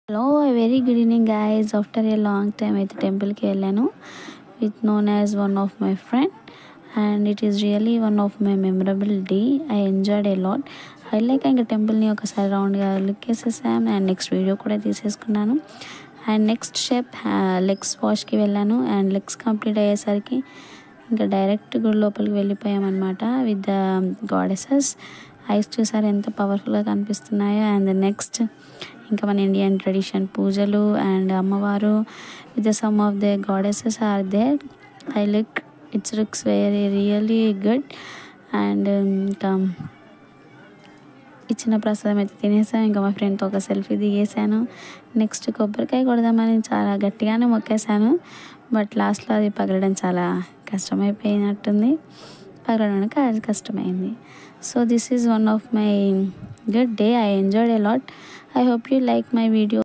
Hello very good evening guys. After a long time అయితే టెంపుల్కి వెళ్ళాను with known as one of my friend and it is really one of my memorable day. I enjoyed a lot. వెళ్ళాక ఇంకా టెంపుల్ని ఒకసారి రౌండ్గా look వేసేసాం and next video కూడా తీసేసుకున్నాను. అండ్ నెక్స్ట్ స్టెప్ లెగ్స్ వాష్కి వెళ్ళాను అండ్ లెగ్స్ కంప్లీట్ అయ్యేసరికి ఇంకా డైరెక్ట్ గుడి లోపలికి వెళ్ళిపోయామన్నమాట విత్ ద గాడెసెస్. ఐస్ చూసారు ఎంత పవర్ఫుల్గా కనిపిస్తున్నాయో. అండ్ నెక్స్ట్ ఇంకా మన ఇండియన్ ట్రెడిషన్ పూజలు అండ్ అమ్మవారు with some of the goddesses are there. It's looks very really good. And ఇంకా ఇచ్చిన ప్రసాదం అయితే తినేసాను. ఇంకా మా ఫ్రెండ్తో ఒక సెల్ఫీ దిగేసాను. నెక్స్ట్ కొబ్బరికాయ కొడదామని చాలా గట్టిగానే మొక్కేసాను. బట్ లాస్ట్లో అది పగలడం చాలా కష్టమైపోయినట్టుంది. పగలడానికి అది కష్టమైంది. So this is one of my good day. I enjoyed a lot. I hope you like my video.